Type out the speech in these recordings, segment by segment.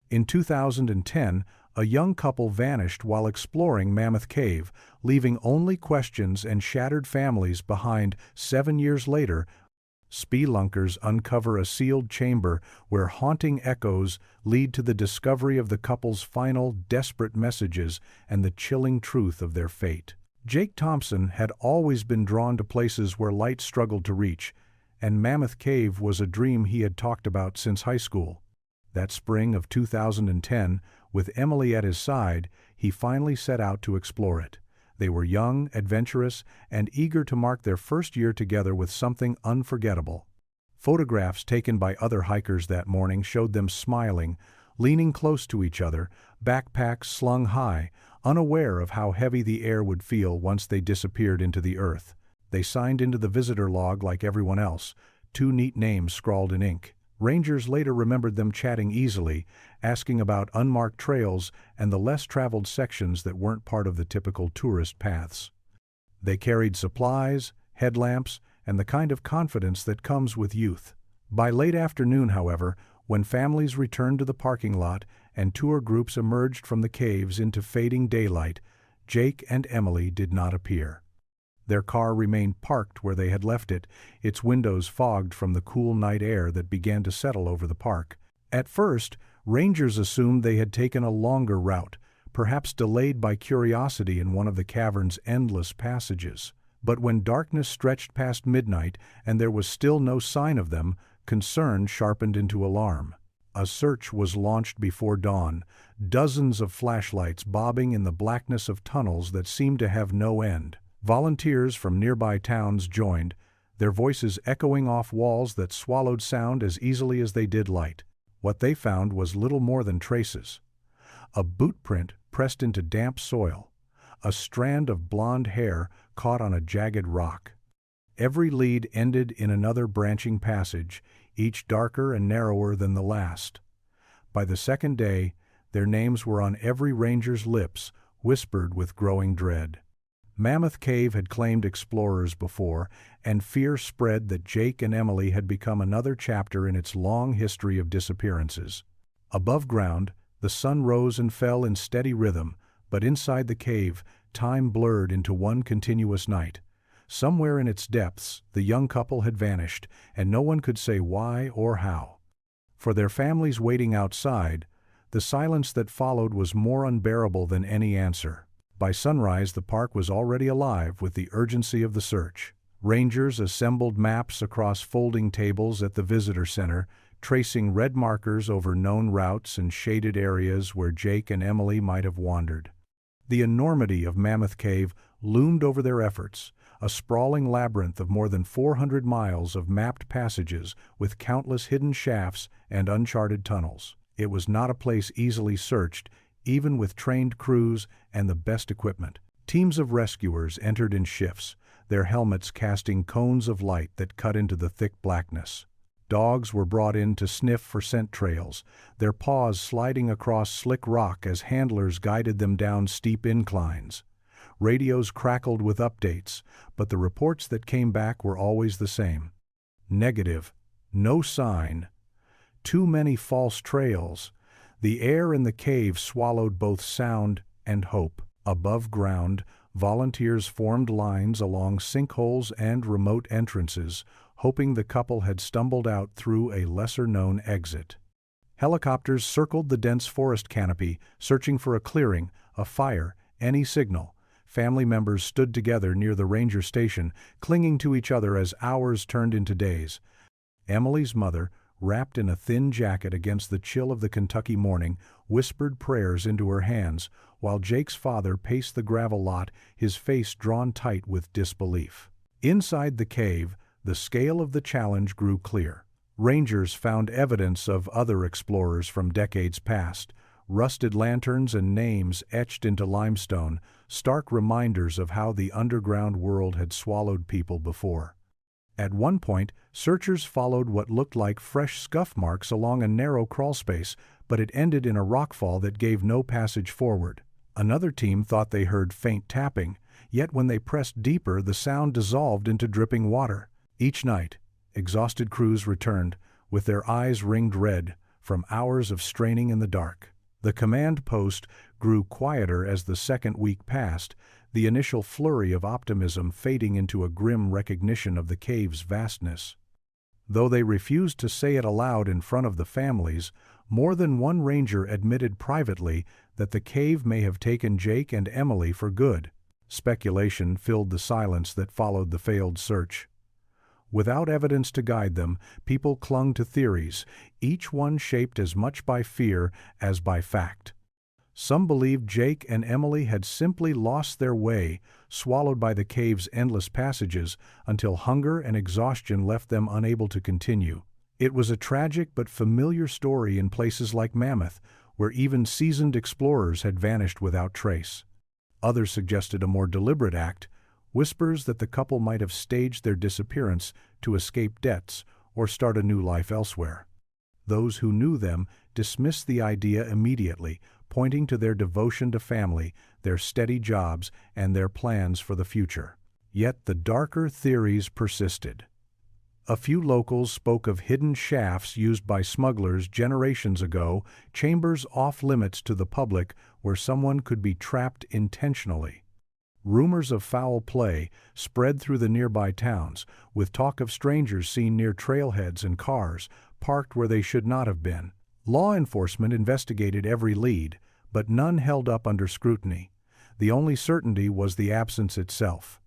In 2010, a young couple vanished while exploring Mammoth Cave, leaving only questions and shattered families behind. 7 years later, Spelunkers uncover a sealed chamber where haunting echoes lead to the discovery of the couple's final, desperate messages and the chilling truth of their fate. Jake Thompson had always been drawn to places where light struggled to reach, and Mammoth Cave was a dream he had talked about since high school. That spring of 2010, with Emily at his side, he finally set out to explore it. They were young, adventurous, and eager to mark their first year together with something unforgettable. Photographs taken by other hikers that morning showed them smiling, leaning close to each other, backpacks slung high, unaware of how heavy the air would feel once they disappeared into the earth. They signed into the visitor log like everyone else, 2 neat names scrawled in ink. Rangers later remembered them chatting easily, asking about unmarked trails and the less-traveled sections that weren't part of the typical tourist paths. They carried supplies, headlamps, and the kind of confidence that comes with youth. By late afternoon, however, when families returned to the parking lot and tour groups emerged from the caves into fading daylight, Jake and Emily did not appear. Their car remained parked where they had left it, its windows fogged from the cool night air that began to settle over the park. At first, rangers assumed they had taken a longer route, perhaps delayed by curiosity in one of the cavern's endless passages. But when darkness stretched past midnight and there was still no sign of them, concern sharpened into alarm. A search was launched before dawn, dozens of flashlights bobbing in the blackness of tunnels that seemed to have no end. Volunteers from nearby towns joined, their voices echoing off walls that swallowed sound as easily as they did light. What they found was little more than traces. A boot print pressed into damp soil, a strand of blonde hair caught on a jagged rock. Every lead ended in another branching passage, each darker and narrower than the last. By the second day, their names were on every ranger's lips, whispered with growing dread. Mammoth Cave had claimed explorers before, and fear spread that Jake and Emily had become another chapter in its long history of disappearances. Above ground, the sun rose and fell in steady rhythm, but inside the cave, time blurred into one continuous night. Somewhere in its depths, the young couple had vanished, and no one could say why or how. For their families waiting outside, the silence that followed was more unbearable than any answer. By sunrise, the park was already alive with the urgency of the search. Rangers assembled maps across folding tables at the visitor center, tracing red markers over known routes and shaded areas where Jake and Emily might have wandered. The enormity of Mammoth Cave loomed over their efforts, a sprawling labyrinth of more than 400 miles of mapped passages with countless hidden shafts and uncharted tunnels. It was not a place easily searched, even with trained crews and the best equipment. Teams of rescuers entered in shifts, their helmets casting cones of light that cut into the thick blackness. Dogs were brought in to sniff for scent trails, their paws sliding across slick rock as handlers guided them down steep inclines. Radios crackled with updates, but the reports that came back were always the same. Negative. No sign. Too many false trails. The air in the cave swallowed both sound and hope. Above ground, volunteers formed lines along sinkholes and remote entrances, hoping the couple had stumbled out through a lesser-known exit. Helicopters circled the dense forest canopy, searching for a clearing, a fire, any signal. Family members stood together near the ranger station, clinging to each other as hours turned into days. Emily's mother, wrapped in a thin jacket against the chill of the Kentucky morning, whispered prayers into her hands, while Jake's father paced the gravel lot, his face drawn tight with disbelief. Inside the cave, the scale of the challenge grew clear. Rangers found evidence of other explorers from decades past, rusted lanterns and names etched into limestone, stark reminders of how the underground world had swallowed people before. At one point, searchers followed what looked like fresh scuff marks along a narrow crawlspace, but it ended in a rockfall that gave no passage forward. Another team thought they heard faint tapping, yet when they pressed deeper, the sound dissolved into dripping water. Each night, exhausted crews returned, with their eyes ringed red, from hours of straining in the dark. The command post grew quieter as the second week passed, the initial flurry of optimism fading into a grim recognition of the cave's vastness. Though they refused to say it aloud in front of the families, more than one ranger admitted privately that the cave may have taken Jake and Emily for good. Speculation filled the silence that followed the failed search. Without evidence to guide them, people clung to theories, each one shaped as much by fear as by fact. Some believed Jake and Emily had simply lost their way, swallowed by the cave's endless passages, until hunger and exhaustion left them unable to continue. It was a tragic but familiar story in places like Mammoth, where even seasoned explorers had vanished without trace. Others suggested a more deliberate act, whispers that the couple might have staged their disappearance to escape debts or start a new life elsewhere. Those who knew them dismissed the idea immediately, pointing to their devotion to family, their steady jobs, and their plans for the future. Yet the darker theories persisted. A few locals spoke of hidden shafts used by smugglers generations ago, chambers off-limits to the public where someone could be trapped intentionally. Rumors of foul play spread through the nearby towns, with talk of strangers seen near trailheads and cars, parked where they should not have been. Law enforcement investigated every lead, but none held up under scrutiny. The only certainty was the absence itself.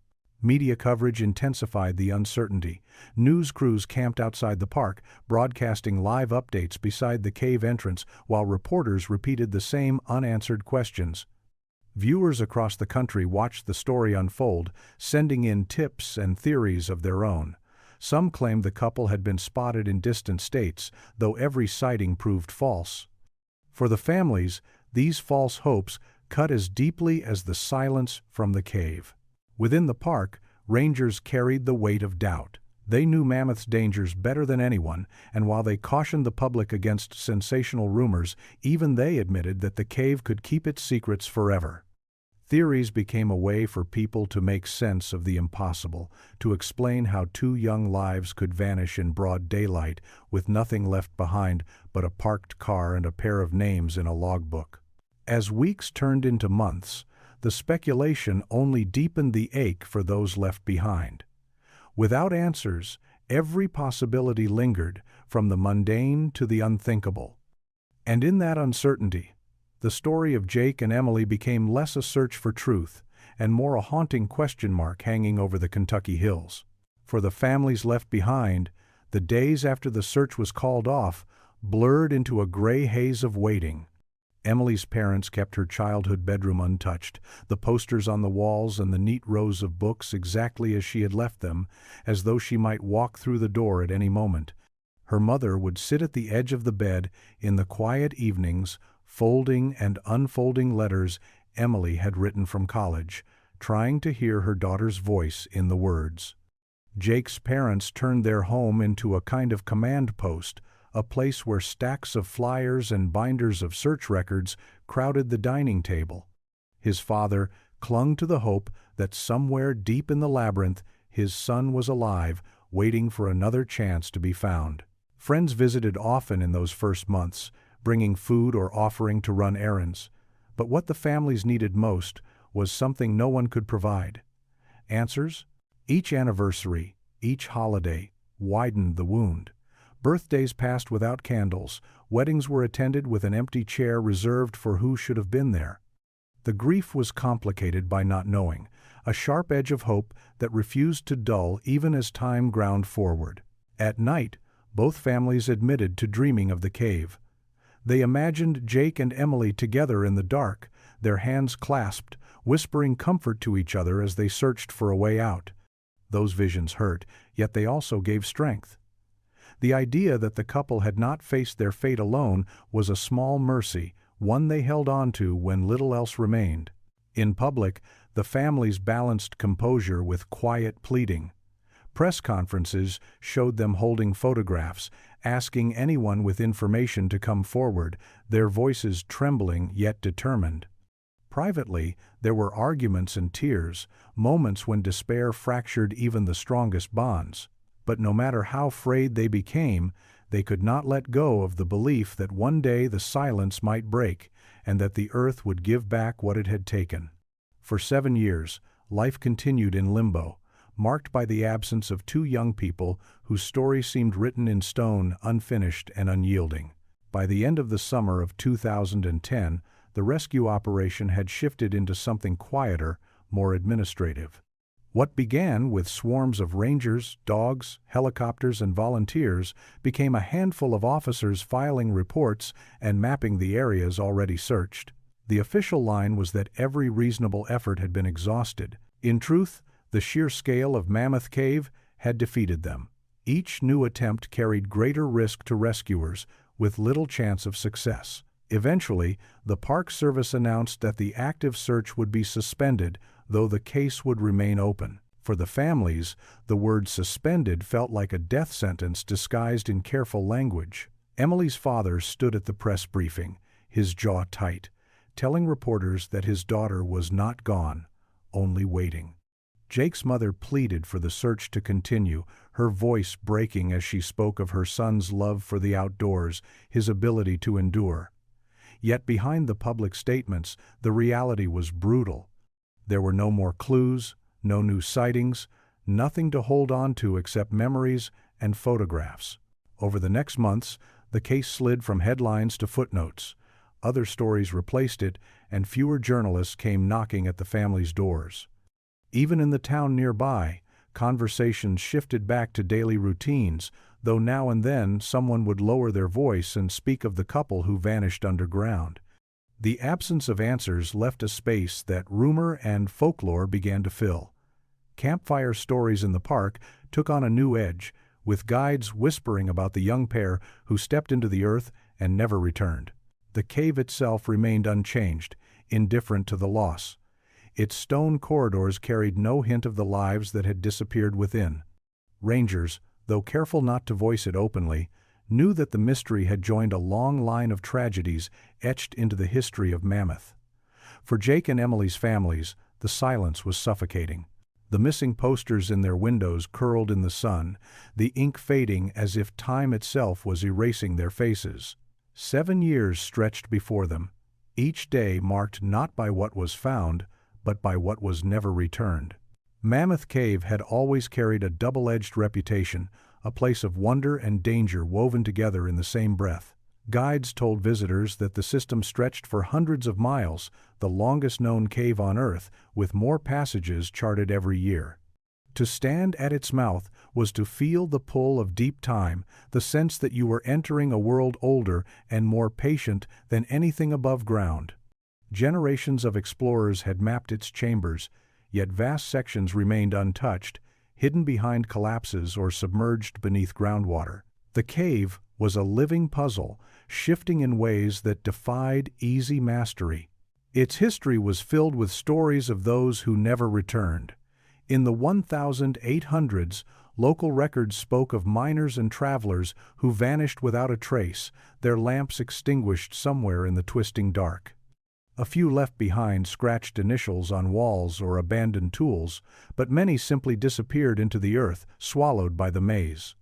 Media coverage intensified the uncertainty. News crews camped outside the park, broadcasting live updates beside the cave entrance, while reporters repeated the same unanswered questions. Viewers across the country watched the story unfold, sending in tips and theories of their own. Some claimed the couple had been spotted in distant states, though every sighting proved false. For the families, these false hopes cut as deeply as the silence from the cave. Within the park, rangers carried the weight of doubt. They knew Mammoth's dangers better than anyone, and while they cautioned the public against sensational rumors, even they admitted that the cave could keep its secrets forever. Theories became a way for people to make sense of the impossible, to explain how two young lives could vanish in broad daylight with nothing left behind but a parked car and a pair of names in a logbook. As weeks turned into months, the speculation only deepened the ache for those left behind. Without answers, every possibility lingered, from the mundane to the unthinkable. And in that uncertainty, the story of Jake and Emily became less a search for truth and more a haunting question mark hanging over the Kentucky hills. For the families left behind, the days after the search was called off blurred into a gray haze of waiting. Emily's parents kept her childhood bedroom untouched, the posters on the walls and the neat rows of books exactly as she had left them, as though she might walk through the door at any moment. Her mother would sit at the edge of the bed in the quiet evenings, folding and unfolding letters Emily had written from college, trying to hear her daughter's voice in the words. Jake's parents turned their home into a kind of command post, a place where stacks of flyers and binders of search records crowded the dining table. His father clung to the hope that somewhere deep in the labyrinth his son was alive, waiting for another chance to be found. Friends visited often in those first months, bringing food or offering to run errands. But what the families needed most was something no one could provide. Answers? Each anniversary, each holiday, widened the wound. Birthdays passed without candles, weddings were attended with an empty chair reserved for who should have been there. The grief was complicated by not knowing, a sharp edge of hope that refused to dull even as time ground forward. At night, both families admitted to dreaming of the cave. They imagined Jake and Emily together in the dark, their hands clasped, whispering comfort to each other as they searched for a way out. Those visions hurt, yet they also gave strength. The idea that the couple had not faced their fate alone was a small mercy, one they held on to when little else remained. In public, the families balanced composure with quiet pleading. Press conferences showed them holding photographs, asking anyone with information to come forward, their voices trembling yet determined. Privately, there were arguments and tears, moments when despair fractured even the strongest bonds. But no matter how frayed they became, They could not let go of the belief that one day the silence might break, and that the earth would give back what it had taken. For 7 years, life continued in limbo, marked by the absence of two young people whose story seemed written in stone, unfinished and unyielding. By the end of the summer of 2010, the rescue operation had shifted into something quieter, more administrative. What began with swarms of rangers, dogs, helicopters, and volunteers became a handful of officers filing reports and mapping the areas already searched. The official line was that every reasonable effort had been exhausted. In truth, the sheer scale of Mammoth Cave had defeated them. Each new attempt carried greater risk to rescuers, with little chance of success. Eventually, the Park Service announced that the active search would be suspended, though the case would remain open. For the families, the word suspended felt like a death sentence disguised in careful language. Emily's father stood at the press briefing, his jaw tight, telling reporters that his daughter was not gone, only waiting. Jake's mother pleaded for the search to continue, her voice breaking as she spoke of her son's love for the outdoors, his ability to endure. Yet behind the public statements, the reality was brutal. There were no more clues, no new sightings, nothing to hold on to except memories and photographs. Over the next months, the case slid from headlines to footnotes. Other stories replaced it, and fewer journalists came knocking at the family's doors. Even in the town nearby, conversations shifted back to daily routines, though now and then someone would lower their voice and speak of the couple who vanished underground. The absence of answers left a space that rumor and folklore began to fill. Campfire stories in the park took on a new edge, with guides whispering about the young pair who stepped into the earth and never returned. The cave itself remained unchanged, indifferent to the loss. Its stone corridors carried no hint of the lives that had disappeared within. Rangers, though careful not to voice it openly, knew that the mystery had joined a long line of tragedies etched into the history of Mammoth. For Jake and Emily's families, the silence was suffocating. The missing posters in their windows curled in the sun, the ink fading as if time itself was erasing their faces. 7 years stretched before them, each day marked not by what was found, but by what was never returned. Mammoth Cave had always carried a double-edged reputation, a place of wonder and danger woven together in the same breath. Guides told visitors that the system stretched for hundreds of miles, the longest known cave on Earth, with more passages charted every year. To stand at its mouth was to feel the pull of deep time, the sense that you were entering a world older and more patient than anything above ground. Generations of explorers had mapped its chambers, yet vast sections remained untouched, hidden behind collapses or submerged beneath groundwater. The cave was a living puzzle, shifting in ways that defied easy mastery. Its history was filled with stories of those who never returned. In the 1800s, local records spoke of miners and travelers who vanished without a trace, their lamps extinguished somewhere in the twisting dark. A few left behind scratched initials on walls or abandoned tools, but many simply disappeared into the earth, swallowed by the maze.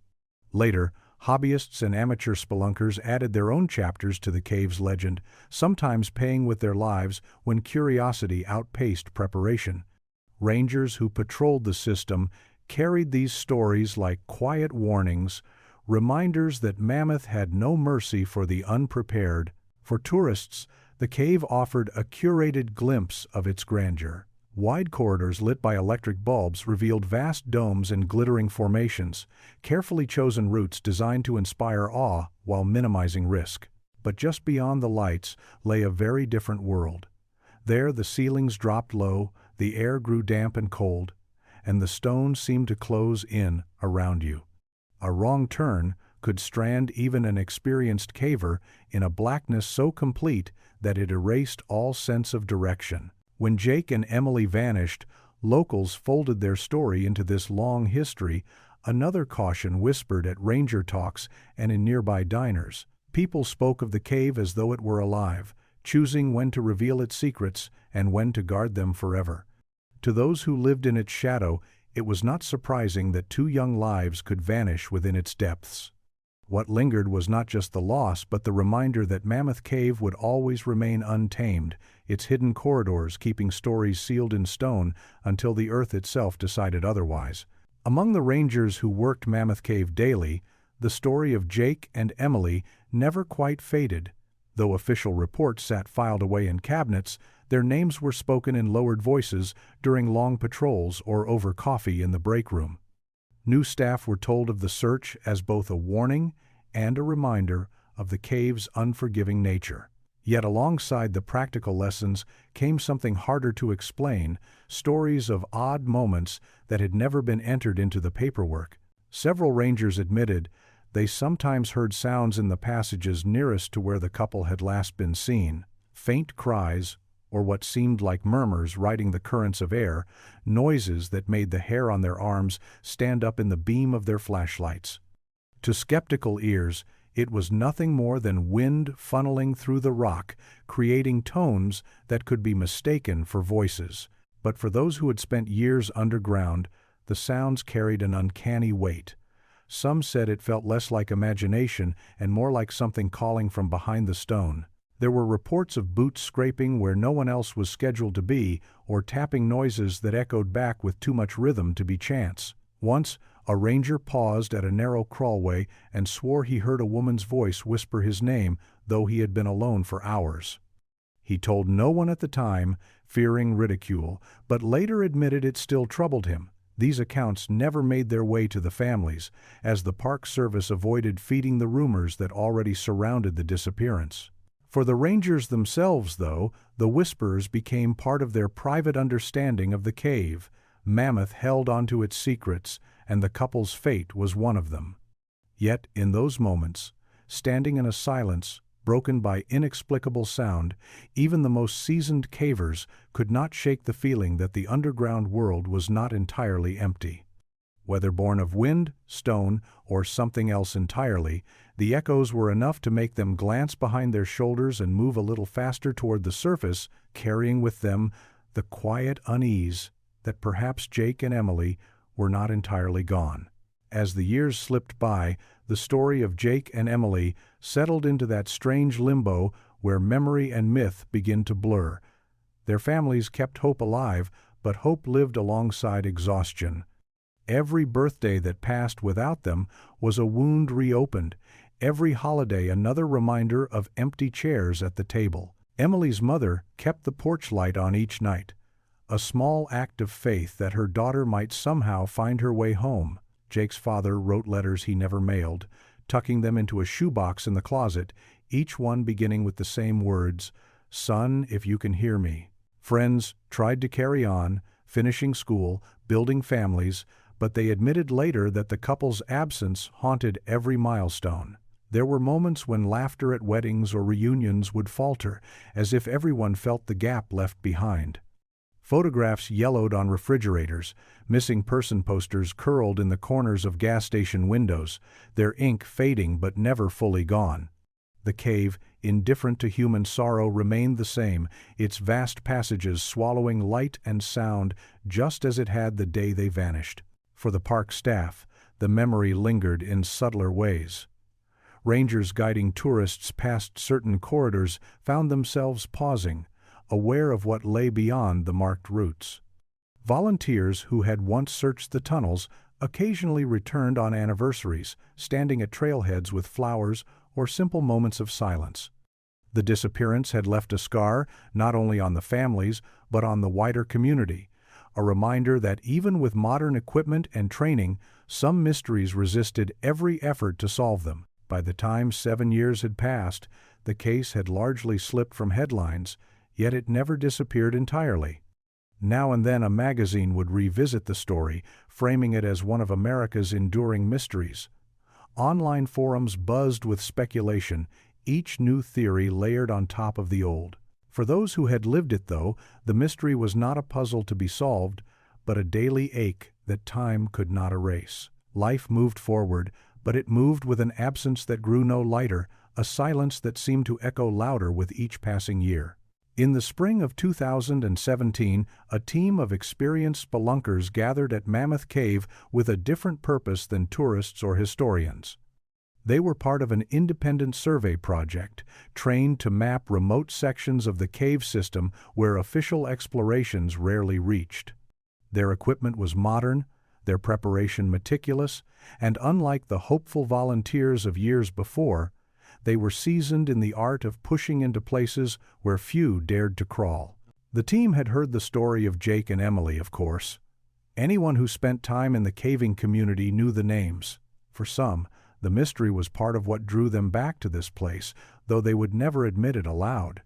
Later, hobbyists and amateur spelunkers added their own chapters to the cave's legend, sometimes paying with their lives when curiosity outpaced preparation. Rangers who patrolled the system carried these stories like quiet warnings, reminders that Mammoth had no mercy for the unprepared. For tourists, the cave offered a curated glimpse of its grandeur. Wide corridors lit by electric bulbs revealed vast domes and glittering formations, carefully chosen routes designed to inspire awe while minimizing risk. But just beyond the lights lay a very different world. There the ceilings dropped low, the air grew damp and cold, and the stones seemed to close in around you. A wrong turn could strand even an experienced caver in a blackness so complete that it erased all sense of direction. When Jake and Emily vanished, locals folded their story into this long history, another caution whispered at ranger talks and in nearby diners. People spoke of the cave as though it were alive, choosing when to reveal its secrets and when to guard them forever. To those who lived in its shadow, it was not surprising that 2 young lives could vanish within its depths. What lingered was not just the loss but the reminder that Mammoth Cave would always remain untamed, its hidden corridors keeping stories sealed in stone until the earth itself decided otherwise. Among the rangers who worked Mammoth Cave daily, the story of Jake and Emily never quite faded. Though official reports sat filed away in cabinets, their names were spoken in lowered voices during long patrols or over coffee in the break room. New staff were told of the search as both a warning and a reminder of the cave's unforgiving nature. Yet alongside the practical lessons came something harder to explain, stories of odd moments that had never been entered into the paperwork. Several rangers admitted they sometimes heard sounds in the passages nearest to where the couple had last been seen, faint cries, or what seemed like murmurs riding the currents of air, noises that made the hair on their arms stand up in the beam of their flashlights. To skeptical ears, it was nothing more than wind funneling through the rock, creating tones that could be mistaken for voices. But for those who had spent years underground, the sounds carried an uncanny weight. Some said it felt less like imagination and more like something calling from behind the stone. There were reports of boots scraping where no one else was scheduled to be, or tapping noises that echoed back with too much rhythm to be chance. Once, a ranger paused at a narrow crawlway and swore he heard a woman's voice whisper his name, though he had been alone for hours. He told no one at the time, fearing ridicule, but later admitted it still troubled him. These accounts never made their way to the families, as the Park Service avoided feeding the rumors that already surrounded the disappearance. For the rangers themselves, though, the whispers became part of their private understanding of the cave. Mammoth held onto its secrets, and the couple's fate was one of them. Yet, in those moments, standing in a silence broken by inexplicable sound, even the most seasoned cavers could not shake the feeling that the underground world was not entirely empty. Whether born of wind, stone, or something else entirely, the echoes were enough to make them glance behind their shoulders and move a little faster toward the surface, carrying with them the quiet unease that perhaps Jake and Emily were not entirely gone. As the years slipped by, the story of Jake and Emily settled into that strange limbo where memory and myth begin to blur. Their families kept hope alive, but hope lived alongside exhaustion. Every birthday that passed without them was a wound reopened, every holiday another reminder of empty chairs at the table. Emily's mother kept the porch light on each night, a small act of faith that her daughter might somehow find her way home. Jake's father wrote letters he never mailed, tucking them into a shoebox in the closet, each one beginning with the same words, "Son, if you can hear me." Friends tried to carry on, finishing school, building families, but they admitted later that the couple's absence haunted every milestone. There were moments when laughter at weddings or reunions would falter, as if everyone felt the gap left behind. Photographs yellowed on refrigerators, missing person posters curled in the corners of gas station windows, their ink fading but never fully gone. The cave, indifferent to human sorrow, remained the same, its vast passages swallowing light and sound just as it had the day they vanished. For the park staff, the memory lingered in subtler ways. Rangers guiding tourists past certain corridors found themselves pausing, aware of what lay beyond the marked routes. Volunteers who had once searched the tunnels occasionally returned on anniversaries, standing at trailheads with flowers or simple moments of silence. The disappearance had left a scar not only on the families but on the wider community, a reminder that even with modern equipment and training, some mysteries resisted every effort to solve them. By the time 7 years had passed, the case had largely slipped from headlines, yet it never disappeared entirely. Now and then a magazine would revisit the story, framing it as one of America's enduring mysteries. Online forums buzzed with speculation, each new theory layered on top of the old. For those who had lived it, though, the mystery was not a puzzle to be solved, but a daily ache that time could not erase. Life moved forward, but it moved with an absence that grew no lighter, a silence that seemed to echo louder with each passing year. In the spring of 2017, a team of experienced spelunkers gathered at Mammoth Cave with a different purpose than tourists or historians. They were part of an independent survey project, trained to map remote sections of the cave system where official explorations rarely reached. Their equipment was modern, their preparation meticulous, and unlike the hopeful volunteers of years before, they were seasoned in the art of pushing into places where few dared to crawl. The team had heard the story of Jake and Emily, of course. Anyone who spent time in the caving community knew the names. For some, the mystery was part of what drew them back to this place, though they would never admit it aloud.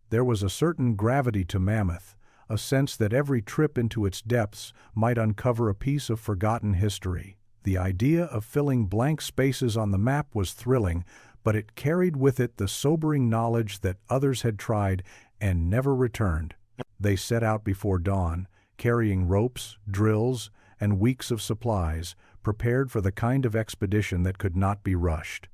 There was a certain gravity to Mammoth, a sense that every trip into its depths might uncover a piece of forgotten history. The idea of filling blank spaces on the map was thrilling, but it carried with it the sobering knowledge that others had tried and never returned. They set out before dawn, carrying ropes, drills, and weeks of supplies, prepared for the kind of expedition that could not be rushed.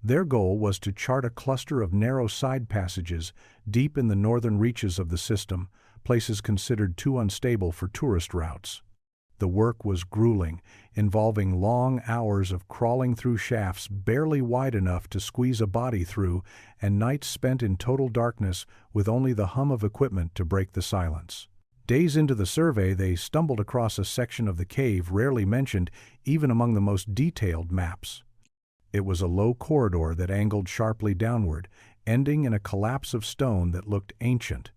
Their goal was to chart a cluster of narrow side passages deep in the northern reaches of the system, places considered too unstable for tourist routes. The work was grueling, involving long hours of crawling through shafts barely wide enough to squeeze a body through, and nights spent in total darkness with only the hum of equipment to break the silence. Days into the survey, they stumbled across a section of the cave rarely mentioned even among the most detailed maps. It was a low corridor that angled sharply downward, ending in a collapse of stone that looked ancient.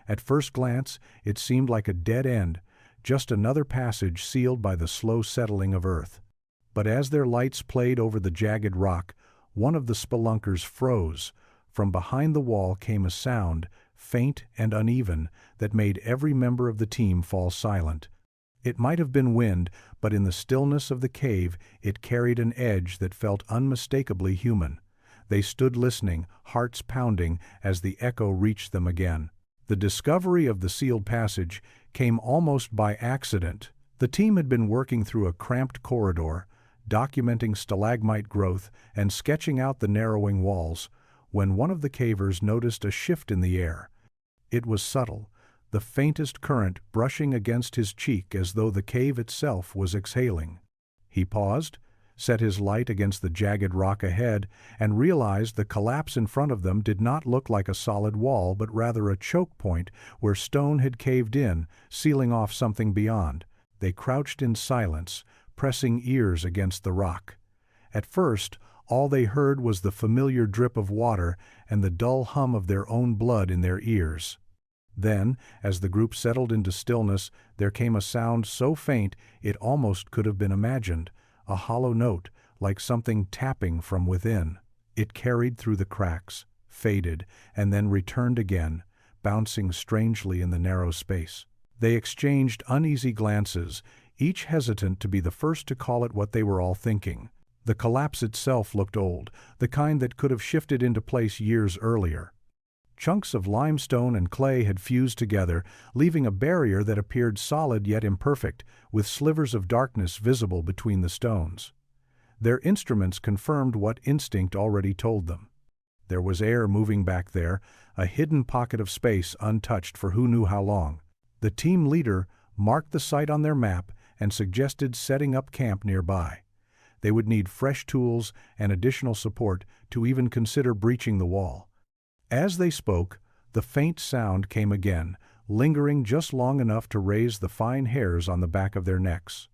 At first glance, it seemed like a dead end, just another passage sealed by the slow settling of earth. But as their lights played over the jagged rock, one of the spelunkers froze. From behind the wall came a sound, faint and uneven, that made every member of the team fall silent. It might have been wind, but in the stillness of the cave it carried an edge that felt unmistakably human. They stood listening, hearts pounding, as the echo reached them again. The discovery of the sealed passage came almost by accident. The team had been working through a cramped corridor, documenting stalagmite growth and sketching out the narrowing walls, when one of the cavers noticed a shift in the air. It was subtle, the faintest current brushing against his cheek as though the cave itself was exhaling. He paused, set his light against the jagged rock ahead, and realized the collapse in front of them did not look like a solid wall but rather a choke point where stone had caved in, sealing off something beyond. They crouched in silence, pressing ears against the rock. At first, all they heard was the familiar drip of water and the dull hum of their own blood in their ears. Then, as the group settled into stillness, there came a sound so faint it almost could have been imagined, a hollow note, like something tapping from within. It carried through the cracks, faded, and then returned again, bouncing strangely in the narrow space. They exchanged uneasy glances, each hesitant to be the first to call it what they were all thinking. The collapse itself looked old, the kind that could have shifted into place years earlier. Chunks of limestone and clay had fused together, leaving a barrier that appeared solid yet imperfect, with slivers of darkness visible between the stones. Their instruments confirmed what instinct already told them. There was air moving back there, a hidden pocket of space untouched for who knew how long. The team leader marked the site on their map and suggested setting up camp nearby. They would need fresh tools and additional support to even consider breaching the wall. As they spoke, the faint sound came again, lingering just long enough to raise the fine hairs on the back of their necks.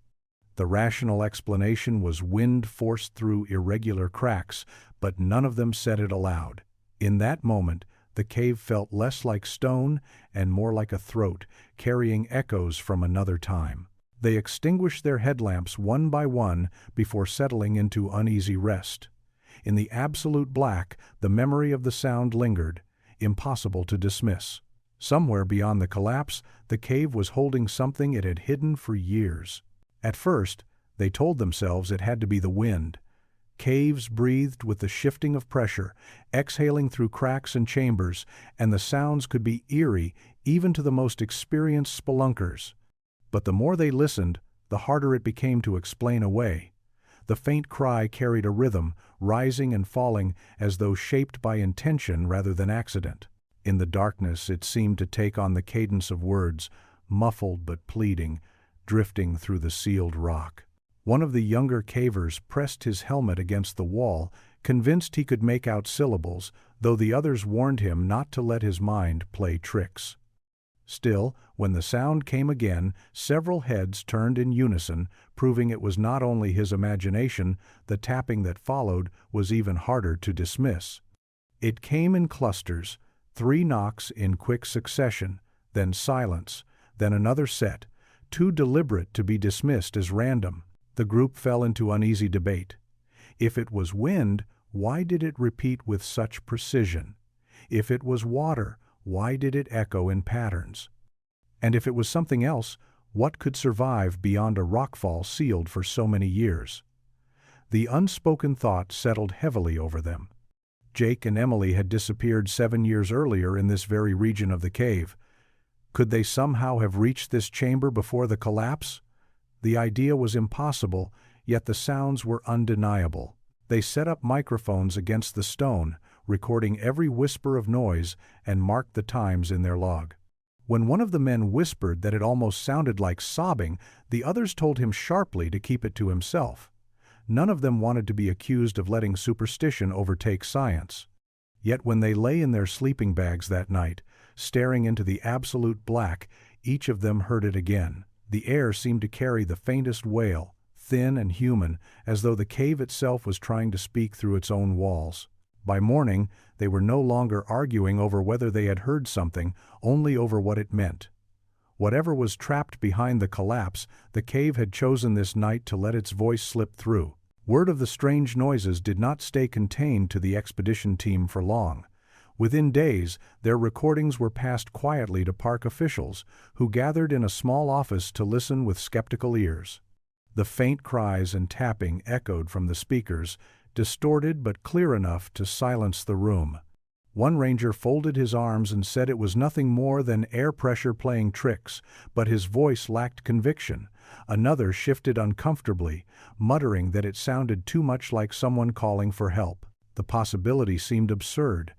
The rational explanation was wind forced through irregular cracks, but none of them said it aloud. In that moment, the cave felt less like stone and more like a throat, carrying echoes from another time. They extinguished their headlamps one by one before settling into uneasy rest. In the absolute black, the memory of the sound lingered, impossible to dismiss. Somewhere beyond the collapse, the cave was holding something it had hidden for years. At first, they told themselves it had to be the wind. Caves breathed with the shifting of pressure, exhaling through cracks and chambers, and the sounds could be eerie even to the most experienced spelunkers. But the more they listened, the harder it became to explain away. The faint cry carried a rhythm, rising and falling as though shaped by intention rather than accident. In the darkness it seemed to take on the cadence of words, muffled but pleading, drifting through the sealed rock. One of the younger cavers pressed his helmet against the wall, convinced he could make out syllables, though the others warned him not to let his mind play tricks. Still, when the sound came again, several heads turned in unison, proving it was not only his imagination. The tapping that followed was even harder to dismiss. It came in clusters, 3 knocks in quick succession, then silence, then another set, too deliberate to be dismissed as random. The group fell into uneasy debate. If it was wind, why did it repeat with such precision? If it was water, why did it echo in patterns? And if it was something else, what could survive beyond a rockfall sealed for so many years? The unspoken thought settled heavily over them. Jake and Emily had disappeared 7 years earlier in this very region of the cave. Could they somehow have reached this chamber before the collapse? The idea was impossible, yet the sounds were undeniable. They set up microphones against the stone, recording every whisper of noise, and marked the times in their log. When one of the men whispered that it almost sounded like sobbing, the others told him sharply to keep it to himself. None of them wanted to be accused of letting superstition overtake science. Yet when they lay in their sleeping bags that night, staring into the absolute black, each of them heard it again. The air seemed to carry the faintest wail, thin and human, as though the cave itself was trying to speak through its own walls. By morning, they were no longer arguing over whether they had heard something, only over what it meant. Whatever was trapped behind the collapse, the cave had chosen this night to let its voice slip through. Word of the strange noises did not stay contained to the expedition team for long. Within days, their recordings were passed quietly to park officials, who gathered in a small office to listen with skeptical ears. The faint cries and tapping echoed from the speakers, distorted but clear enough to silence the room. One ranger folded his arms and said it was nothing more than air pressure playing tricks, but his voice lacked conviction. Another shifted uncomfortably, muttering that it sounded too much like someone calling for help. The possibility seemed absurd.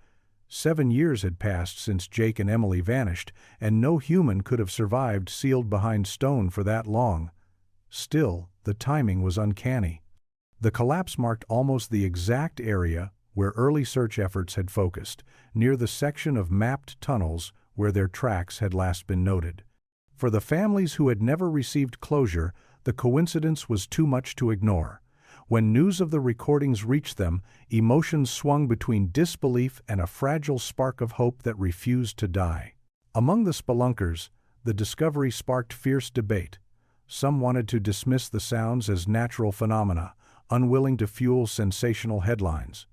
7 years had passed since Jake and Emily vanished, and no human could have survived sealed behind stone for that long. Still, the timing was uncanny. The collapse marked almost the exact area where early search efforts had focused, near the section of mapped tunnels where their tracks had last been noted. For the families who had never received closure, the coincidence was too much to ignore. When news of the recordings reached them, emotions swung between disbelief and a fragile spark of hope that refused to die. Among the spelunkers, the discovery sparked fierce debate. Some wanted to dismiss the sounds as natural phenomena, unwilling to fuel sensational headlines.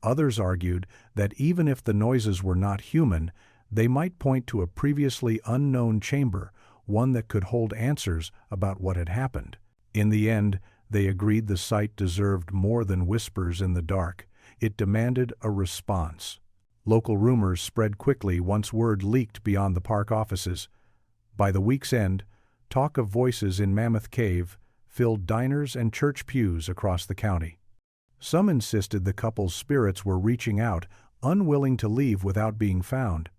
Others argued that even if the noises were not human, they might point to a previously unknown chamber, one that could hold answers about what had happened. In the end, they agreed the site deserved more than whispers in the dark. It demanded a response. Local rumors spread quickly once word leaked beyond the park offices. By the week's end, talk of voices in Mammoth Cave filled diners and church pews across the county. Some insisted the couple's spirits were reaching out, unwilling to leave without being found.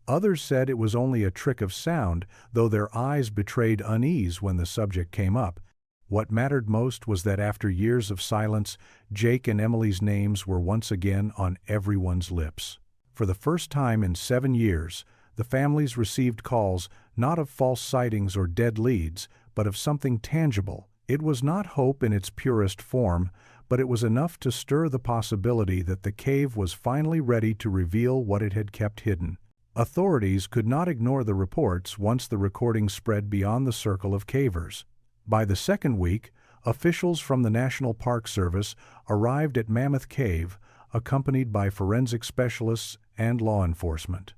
Others said it was only a trick of sound, though their eyes betrayed unease when the subject came up. What mattered most was that after years of silence, Jake and Emily's names were once again on everyone's lips. For the first time in 7 years, the families received calls not of false sightings or dead leads, but of something tangible. It was not hope in its purest form, but it was enough to stir the possibility that the cave was finally ready to reveal what it had kept hidden. Authorities could not ignore the reports once the recordings spread beyond the circle of cavers. By the second week, officials from the National Park Service arrived at Mammoth Cave, accompanied by forensic specialists and law enforcement.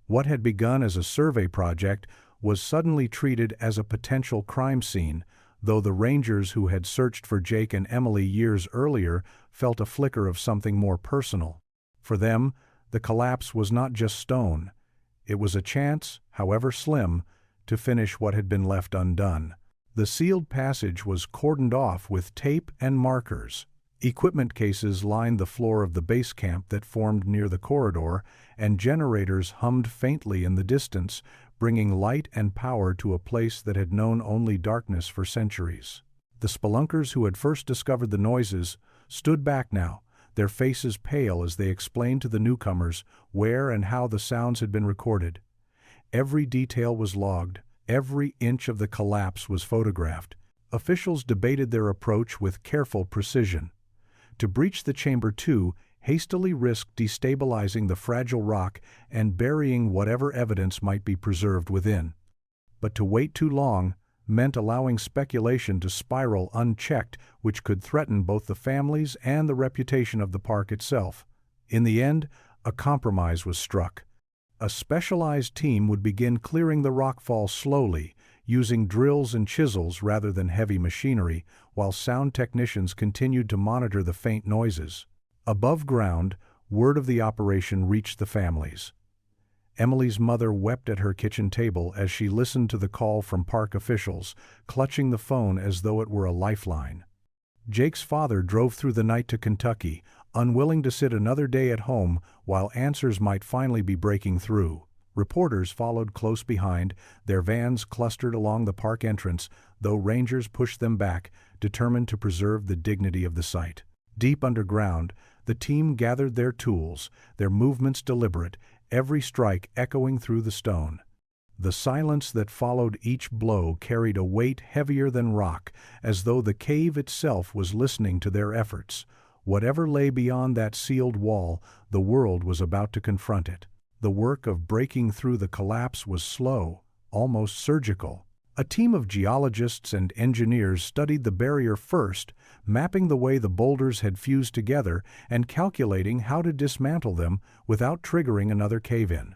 What had begun as a survey project was suddenly treated as a potential crime scene, though the rangers who had searched for Jake and Emily years earlier felt a flicker of something more personal. For them, the collapse was not just stone. It was a chance, however slim, to finish what had been left undone. The sealed passage was cordoned off with tape and markers. Equipment cases lined the floor of the base camp that formed near the corridor, and generators hummed faintly in the distance, bringing light and power to a place that had known only darkness for centuries. The spelunkers who had first discovered the noises stood back now, their faces pale as they explained to the newcomers where and how the sounds had been recorded. Every detail was logged, every inch of the collapse was photographed. Officials debated their approach with careful precision. To breach the chamber too hastily risked destabilizing the fragile rock and burying whatever evidence might be preserved within. But to wait too long meant allowing speculation to spiral unchecked, which could threaten both the families and the reputation of the park itself. In the end, a compromise was struck. A specialized team would begin clearing the rockfall slowly, using drills and chisels rather than heavy machinery, while sound technicians continued to monitor the faint noises. Above ground, word of the operation reached the families. Emily's mother wept at her kitchen table as she listened to the call from park officials, clutching the phone as though it were a lifeline. Jake's father drove through the night to Kentucky, unwilling to sit another day at home while answers might finally be breaking through. Reporters followed close behind, their vans clustered along the park entrance, though rangers pushed them back, determined to preserve the dignity of the site. Deep underground, the team gathered their tools, their movements deliberate, every strike echoing through the stone. The silence that followed each blow carried a weight heavier than rock, as though the cave itself was listening to their efforts. Whatever lay beyond that sealed wall, the world was about to confront it. The work of breaking through the collapse was slow, almost surgical. A team of geologists and engineers studied the barrier first, mapping the way the boulders had fused together and calculating how to dismantle them without triggering another cave-in.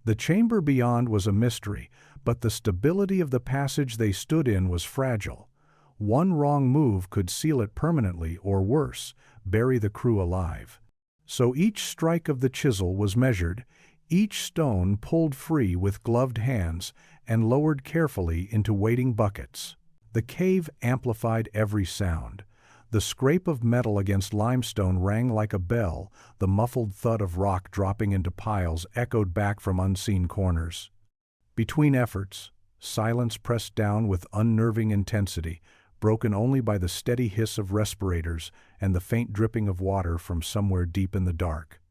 The chamber beyond was a mystery, but the stability of the passage they stood in was fragile. One wrong move could seal it permanently or worse, bury the crew alive. So each strike of the chisel was measured, each stone pulled free with gloved hands and lowered carefully into waiting buckets. The cave amplified every sound. The scrape of metal against limestone rang like a bell, the muffled thud of rock dropping into piles echoed back from unseen corners. Between efforts, silence pressed down with unnerving intensity, broken only by the steady hiss of respirators and the faint dripping of water from somewhere deep in the dark.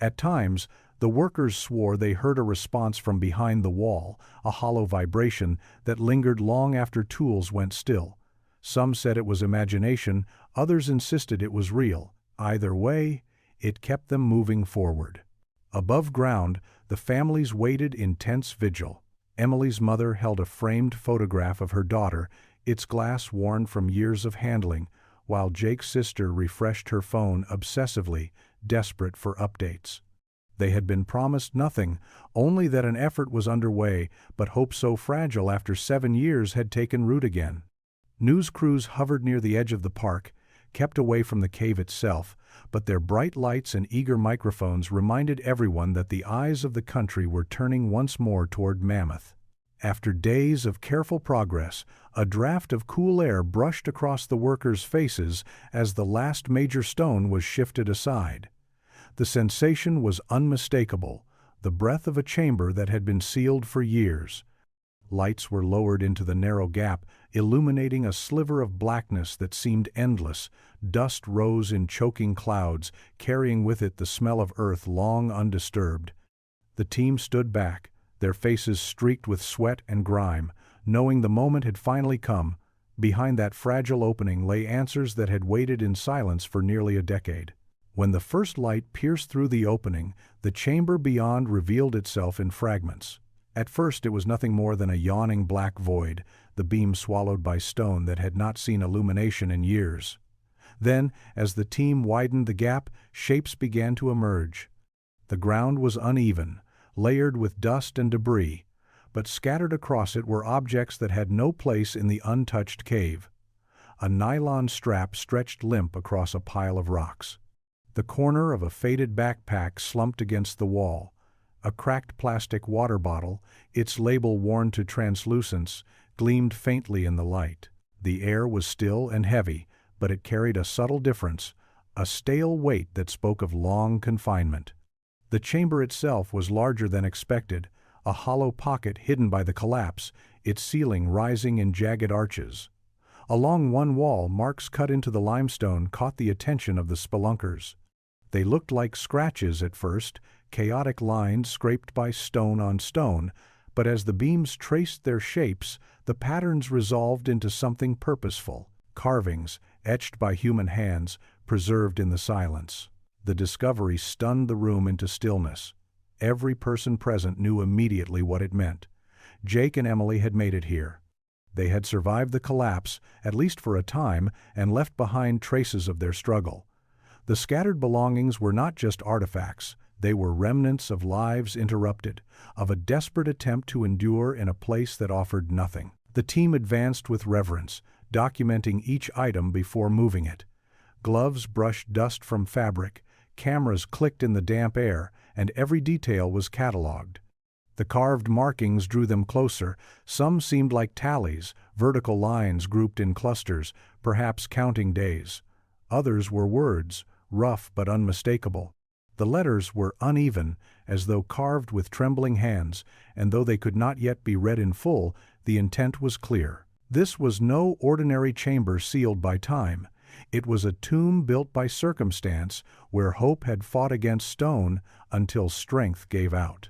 At times, the workers swore they heard a response from behind the wall, a hollow vibration that lingered long after tools went still. Some said it was imagination, others insisted it was real. Either way, it kept them moving forward. Above ground, the families waited in tense vigil. Emily's mother held a framed photograph of her daughter, its glass worn from years of handling, while Jake's sister refreshed her phone obsessively, desperate for updates. They had been promised nothing, only that an effort was underway, but hope so fragile after 7 years had taken root again. News crews hovered near the edge of the park, kept away from the cave itself, but their bright lights and eager microphones reminded everyone that the eyes of the country were turning once more toward Mammoth. After days of careful progress, a draft of cool air brushed across the workers' faces as the last major stone was shifted aside. The sensation was unmistakable, the breath of a chamber that had been sealed for years. Lights were lowered into the narrow gap, illuminating a sliver of blackness that seemed endless. Dust rose in choking clouds, carrying with it the smell of earth long undisturbed. The team stood back, their faces streaked with sweat and grime, knowing the moment had finally come. Behind that fragile opening lay answers that had waited in silence for nearly a decade. When the first light pierced through the opening, the chamber beyond revealed itself in fragments. At first it was nothing more than a yawning black void, the beam swallowed by stone that had not seen illumination in years. Then, as the team widened the gap, shapes began to emerge. The ground was uneven, layered with dust and debris, but scattered across it were objects that had no place in the untouched cave. A nylon strap stretched limp across a pile of rocks. The corner of a faded backpack slumped against the wall. A cracked plastic water bottle, its label worn to translucence, gleamed faintly in the light. The air was still and heavy, but it carried a subtle difference, a stale weight that spoke of long confinement. The chamber itself was larger than expected, a hollow pocket hidden by the collapse, its ceiling rising in jagged arches. Along one wall, marks cut into the limestone caught the attention of the spelunkers. They looked like scratches at first, chaotic lines scraped by stone on stone, but as the beams traced their shapes, the patterns resolved into something purposeful. Carvings, etched by human hands, preserved in the silence. The discovery stunned the room into stillness. Every person present knew immediately what it meant. Jake and Emily had made it here. They had survived the collapse, at least for a time, and left behind traces of their struggle. The scattered belongings were not just artifacts. They were remnants of lives interrupted, of a desperate attempt to endure in a place that offered nothing. The team advanced with reverence, documenting each item before moving it. Gloves brushed dust from fabric, cameras clicked in the damp air, and every detail was catalogued. The carved markings drew them closer. Some seemed like tallies, vertical lines grouped in clusters, perhaps counting days. Others were words, rough but unmistakable. The letters were uneven, as though carved with trembling hands, and though they could not yet be read in full, the intent was clear. This was no ordinary chamber sealed by time. It was a tomb built by circumstance, where hope had fought against stone until strength gave out.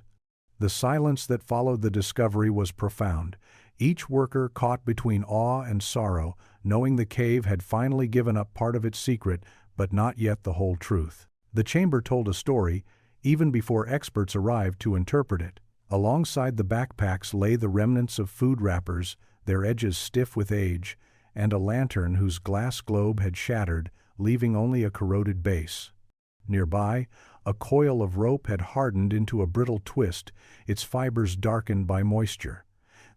The silence that followed the discovery was profound. Each worker caught between awe and sorrow, knowing the cave had finally given up part of its secret, but not yet the whole truth. The chamber told a story, even before experts arrived to interpret it. Alongside the backpacks lay the remnants of food wrappers, their edges stiff with age, and a lantern whose glass globe had shattered, leaving only a corroded base. Nearby, a coil of rope had hardened into a brittle twist, its fibers darkened by moisture.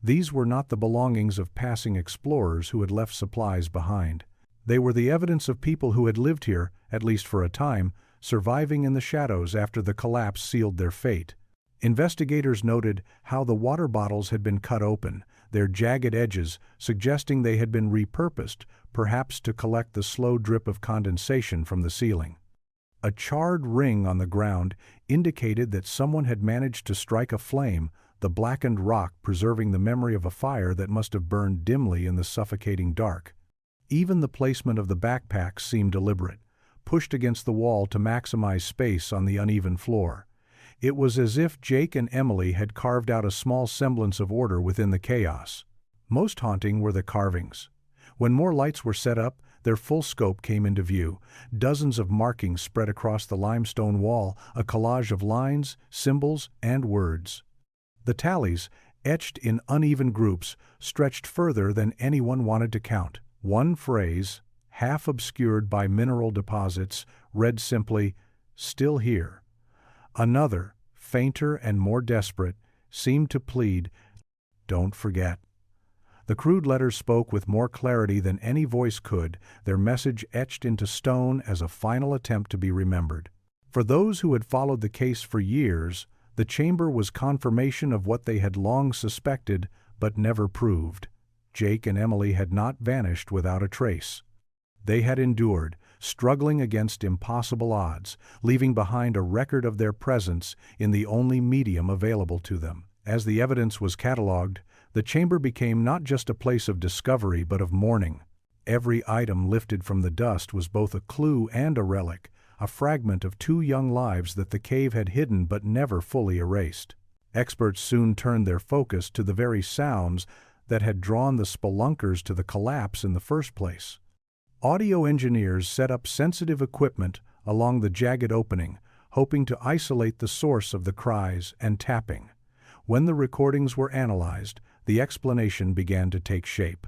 These were not the belongings of passing explorers who had left supplies behind. They were the evidence of people who had lived here, at least for a time, surviving in the shadows after the collapse sealed their fate. Investigators noted how the water bottles had been cut open, their jagged edges suggesting they had been repurposed, perhaps to collect the slow drip of condensation from the ceiling. A charred ring on the ground indicated that someone had managed to strike a flame, the blackened rock preserving the memory of a fire that must have burned dimly in the suffocating dark. Even the placement of the backpacks seemed deliberate, pushed against the wall to maximize space on the uneven floor. It was as if Jake and Emily had carved out a small semblance of order within the chaos. Most haunting were the carvings. When more lights were set up, their full scope came into view. Dozens of markings spread across the limestone wall, a collage of lines, symbols, and words. The tallies, etched in uneven groups, stretched further than anyone wanted to count. One phrase, half obscured by mineral deposits, read simply, "Still here." Another, fainter and more desperate, seemed to plead, "Don't forget." The crude letters spoke with more clarity than any voice could, their message etched into stone as a final attempt to be remembered. For those who had followed the case for years, the chamber was confirmation of what they had long suspected but never proved. Jake and Emily had not vanished without a trace. They had endured, struggling against impossible odds, leaving behind a record of their presence in the only medium available to them. As the evidence was catalogued, the chamber became not just a place of discovery but of mourning. Every item lifted from the dust was both a clue and a relic, a fragment of 2 young lives that the cave had hidden but never fully erased. Experts soon turned their focus to the very sounds that had drawn the spelunkers to the collapse in the first place. Audio engineers set up sensitive equipment along the jagged opening, hoping to isolate the source of the cries and tapping. When the recordings were analyzed, the explanation began to take shape.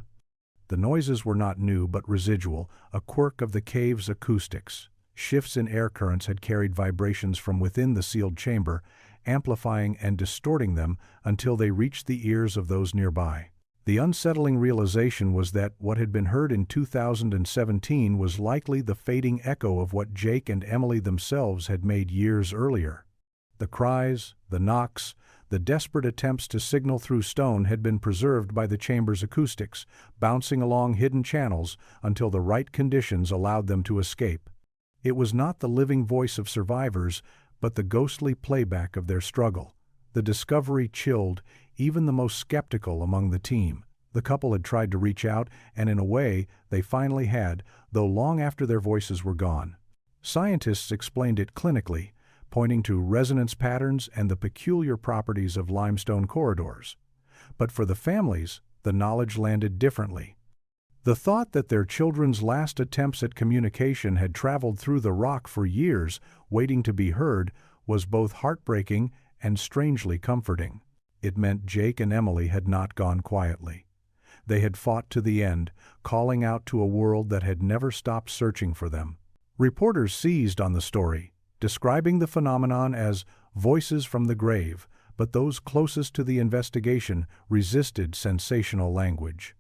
The noises were not new but residual, a quirk of the cave's acoustics. Shifts in air currents had carried vibrations from within the sealed chamber, amplifying and distorting them until they reached the ears of those nearby. The unsettling realization was that what had been heard in 2017 was likely the fading echo of what Jake and Emily themselves had made years earlier. The cries, the knocks, the desperate attempts to signal through stone had been preserved by the chamber's acoustics, bouncing along hidden channels until the right conditions allowed them to escape. It was not the living voice of survivors, but the ghostly playback of their struggle. The discovery chilled even the most skeptical among the team. The couple had tried to reach out, and in a way, they finally had, though long after their voices were gone. Scientists explained it clinically, pointing to resonance patterns and the peculiar properties of limestone corridors. But for the families, the knowledge landed differently. The thought that their children's last attempts at communication had traveled through the rock for years, waiting to be heard, was both heartbreaking and strangely comforting. It meant Jake and Emily had not gone quietly. They had fought to the end, calling out to a world that had never stopped searching for them. Reporters seized on the story, describing the phenomenon as voices from the grave, but those closest to the investigation resisted sensational language.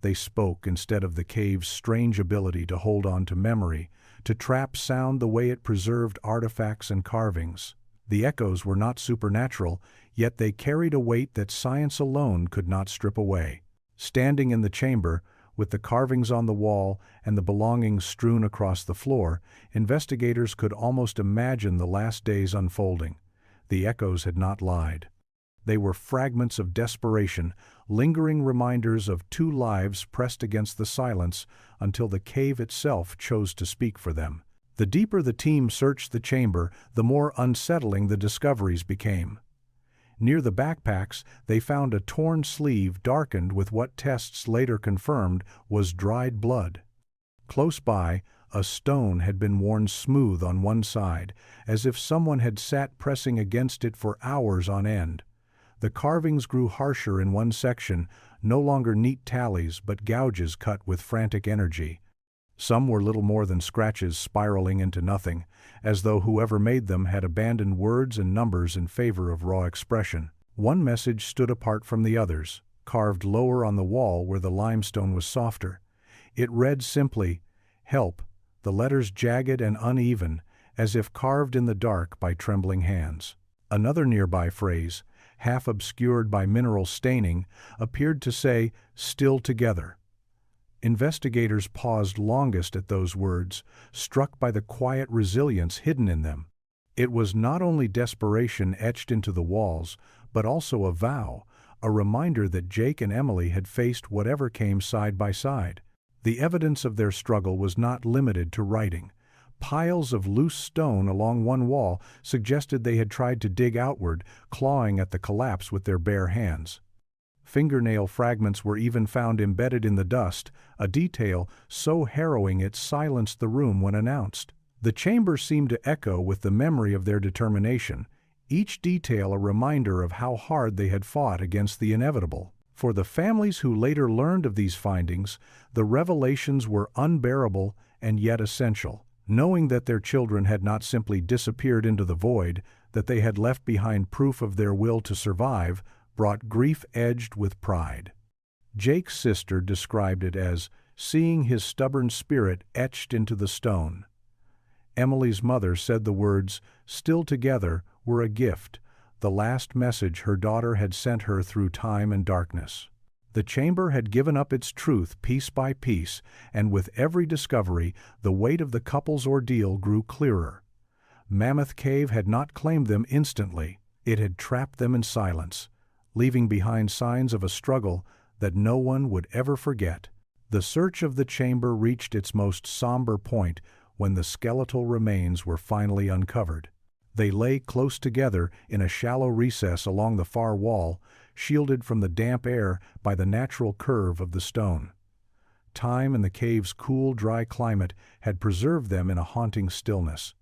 They spoke instead of the cave's strange ability to hold on to memory, to trap sound the way it preserved artifacts and carvings. The echoes were not supernatural, yet they carried a weight that science alone could not strip away. Standing in the chamber, with the carvings on the wall and the belongings strewn across the floor, investigators could almost imagine the last days unfolding. The echoes had not lied. They were fragments of desperation, lingering reminders of two lives pressed against the silence until the cave itself chose to speak for them. The deeper the team searched the chamber, the more unsettling the discoveries became. Near the backpacks, they found a torn sleeve darkened with what tests later confirmed was dried blood. Close by, a stone had been worn smooth on one side, as if someone had sat pressing against it for hours on end. The carvings grew harsher in one section, no longer neat tallies but gouges cut with frantic energy. Some were little more than scratches spiraling into nothing, as though whoever made them had abandoned words and numbers in favor of raw expression. One message stood apart from the others, carved lower on the wall where the limestone was softer. It read simply, "Help," the letters jagged and uneven, as if carved in the dark by trembling hands. Another nearby phrase, half obscured by mineral staining, appeared to say, "Still together." Investigators paused longest at those words, struck by the quiet resilience hidden in them. It was not only desperation etched into the walls, but also a vow, a reminder that Jake and Emily had faced whatever came side by side. The evidence of their struggle was not limited to writing. Piles of loose stone along one wall suggested they had tried to dig outward, clawing at the collapse with their bare hands. Fingernail fragments were even found embedded in the dust, a detail so harrowing it silenced the room when announced. The chamber seemed to echo with the memory of their determination, each detail a reminder of how hard they had fought against the inevitable. For the families who later learned of these findings, the revelations were unbearable and yet essential. Knowing that their children had not simply disappeared into the void, that they had left behind proof of their will to survive, brought grief edged with pride. Jake's sister described it as seeing his stubborn spirit etched into the stone. Emily's mother said the words, "Still together," were a gift, the last message her daughter had sent her through time and darkness. The chamber had given up its truth piece by piece, and with every discovery, the weight of the couple's ordeal grew clearer. Mammoth Cave had not claimed them instantly. It had trapped them in silence, leaving behind signs of a struggle that no one would ever forget. The search of the chamber reached its most somber point when the skeletal remains were finally uncovered. They lay close together in a shallow recess along the far wall, shielded from the damp air by the natural curve of the stone. Time and the cave's cool, dry climate had preserved them in a haunting stillness.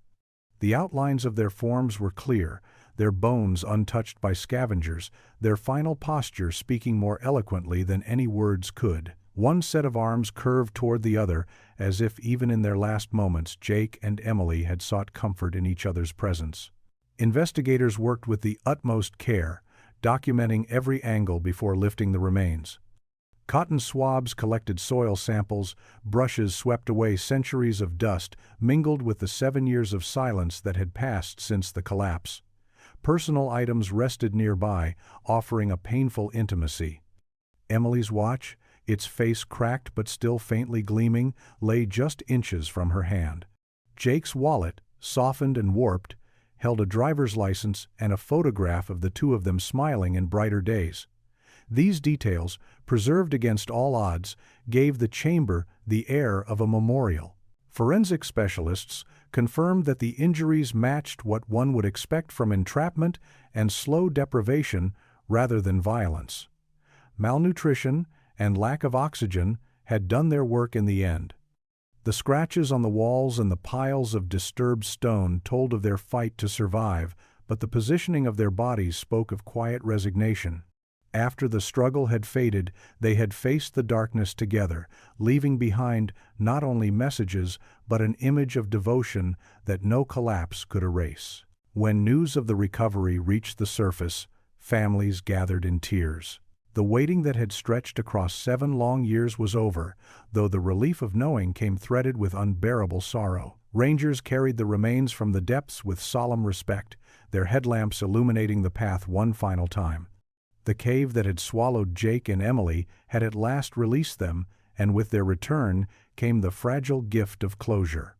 The outlines of their forms were clear, their bones untouched by scavengers, their final posture speaking more eloquently than any words could. One set of arms curved toward the other, as if even in their last moments Jake and Emily had sought comfort in each other's presence. Investigators worked with the utmost care, documenting every angle before lifting the remains. Cotton swabs collected soil samples, brushes swept away centuries of dust mingled with the 7 years of silence that had passed since the collapse. Personal items rested nearby, offering a painful intimacy. Emily's watch, its face cracked but still faintly gleaming, lay just inches from her hand. Jake's wallet, softened and warped, held a driver's license and a photograph of the two of them smiling in brighter days. These details, preserved against all odds, gave the chamber the air of a memorial. Forensic specialists confirmed that the injuries matched what one would expect from entrapment and slow deprivation rather than violence. Malnutrition and lack of oxygen had done their work in the end. The scratches on the walls and the piles of disturbed stone told of their fight to survive, but the positioning of their bodies spoke of quiet resignation. After the struggle had faded, they had faced the darkness together, leaving behind not only messages but an image of devotion that no collapse could erase. When news of the recovery reached the surface, families gathered in tears. The waiting that had stretched across 7 long years was over, though the relief of knowing came threaded with unbearable sorrow. Rangers carried the remains from the depths with solemn respect, their headlamps illuminating the path one final time. The cave that had swallowed Jake and Emily had at last released them, and with their return came the fragile gift of closure.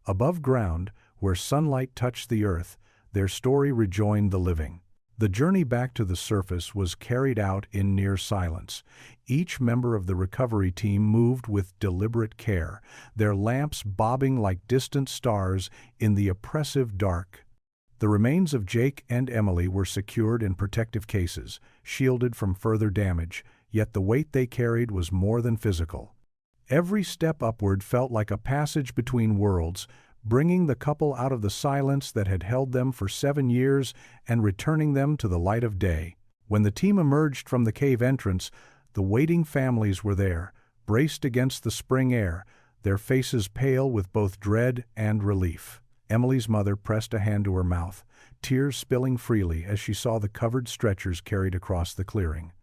Above ground, where sunlight touched the earth, their story rejoined the living. The journey back to the surface was carried out in near silence. Each member of the recovery team moved with deliberate care, their lamps bobbing like distant stars in the oppressive dark. The remains of Jake and Emily were secured in protective cases, shielded from further damage, yet the weight they carried was more than physical. Every step upward felt like a passage between worlds, bringing the couple out of the silence that had held them for 7 years and returning them to the light of day. When the team emerged from the cave entrance, the waiting families were there, braced against the spring air, their faces pale with both dread and relief. Emily's mother pressed a hand to her mouth, tears spilling freely as she saw the covered stretchers carried across the clearing.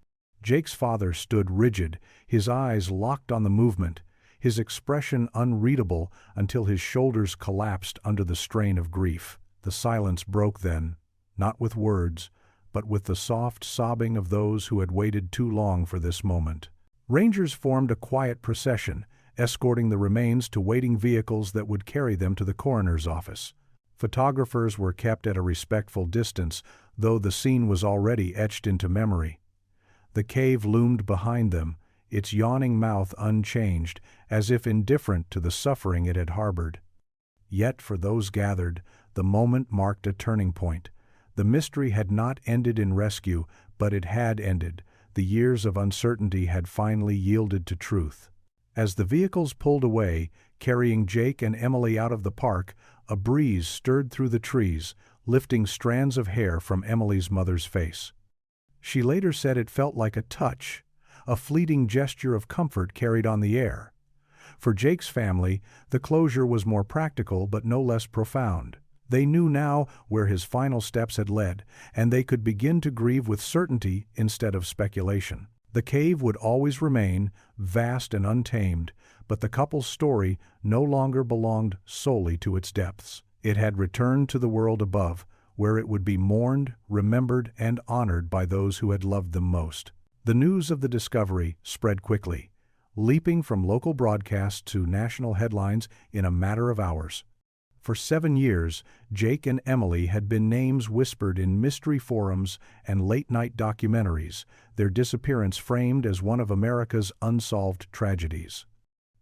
Jake's father stood rigid, his eyes locked on the movement, his expression unreadable until his shoulders collapsed under the strain of grief. The silence broke then, not with words, but with the soft sobbing of those who had waited too long for this moment. Rangers formed a quiet procession, escorting the remains to waiting vehicles that would carry them to the coroner's office. Photographers were kept at a respectful distance, though the scene was already etched into memory. The cave loomed behind them, its yawning mouth unchanged, as if indifferent to the suffering it had harbored. Yet for those gathered, the moment marked a turning point. The mystery had not ended in rescue, but it had ended. The years of uncertainty had finally yielded to truth. As the vehicles pulled away, carrying Jake and Emily out of the park, a breeze stirred through the trees, lifting strands of hair from Emily's mother's face. She later said it felt like a touch, a fleeting gesture of comfort carried on the air. For Jake's family, the closure was more practical but no less profound. They knew now where his final steps had led, and they could begin to grieve with certainty instead of speculation. The cave would always remain, vast and untamed, but the couple's story no longer belonged solely to its depths. It had returned to the world above, where it would be mourned, remembered, and honored by those who had loved them most. The news of the discovery spread quickly, leaping from local broadcasts to national headlines in a matter of hours. For 7 years, Jake and Emily had been names whispered in mystery forums and late-night documentaries, their disappearance framed as one of America's unsolved tragedies.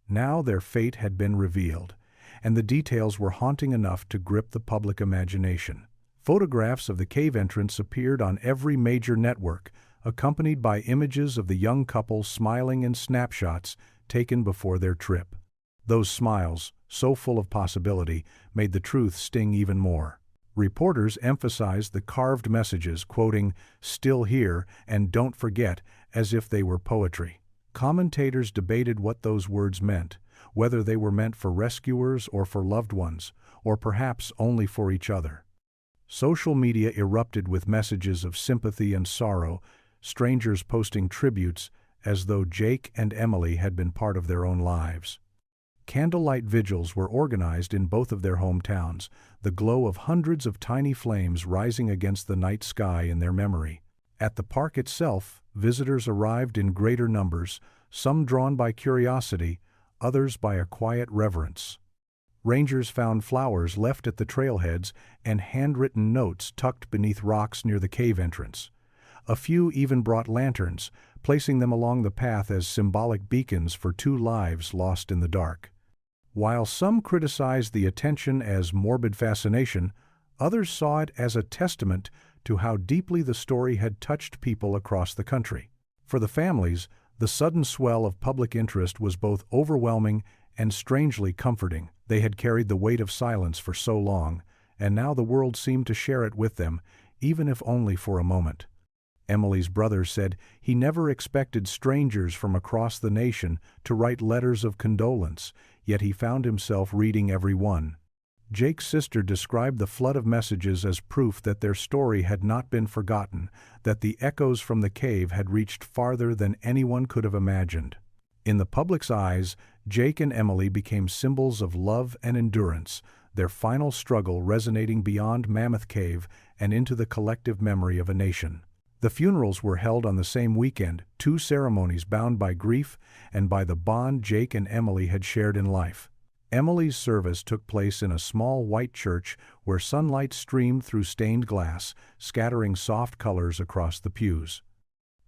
Now their fate had been revealed, and the details were haunting enough to grip the public imagination. Photographs of the cave entrance appeared on every major network, accompanied by images of the young couple smiling in snapshots taken before their trip. Those smiles, so full of possibility, made the truth sting even more. Reporters emphasized the carved messages, quoting, "Still here," and "Don't forget," as if they were poetry. Commentators debated what those words meant, whether they were meant for rescuers or for loved ones, or perhaps only for each other. Social media erupted with messages of sympathy and sorrow, strangers posting tributes as though Jake and Emily had been part of their own lives. Candlelight vigils were organized in both of their hometowns, the glow of hundreds of tiny flames rising against the night sky in their memory. At the park itself, visitors arrived in greater numbers, some drawn by curiosity, others by a quiet reverence. Rangers found flowers left at the trailheads and handwritten notes tucked beneath rocks near the cave entrance. A few even brought lanterns, placing them along the path as symbolic beacons for two lives lost in the dark. While some criticized the attention as morbid fascination, others saw it as a testament to how deeply the story had touched people across the country. For the families, the sudden swell of public interest was both overwhelming and strangely comforting. They had carried the weight of silence for so long, and now the world seemed to share it with them, even if only for a moment. Emily's brother said he never expected strangers from across the nation to write letters of condolence, yet he found himself reading every one. Jake's sister described the flood of messages as proof that their story had not been forgotten, that the echoes from the cave had reached farther than anyone could have imagined. In the public's eyes, Jake and Emily became symbols of love and endurance, their final struggle resonating beyond Mammoth Cave and into the collective memory of a nation. The funerals were held on the same weekend, two ceremonies bound by grief and by the bond Jake and Emily had shared in life. Emily's service took place in a small white church where sunlight streamed through stained glass, scattering soft colors across the pews.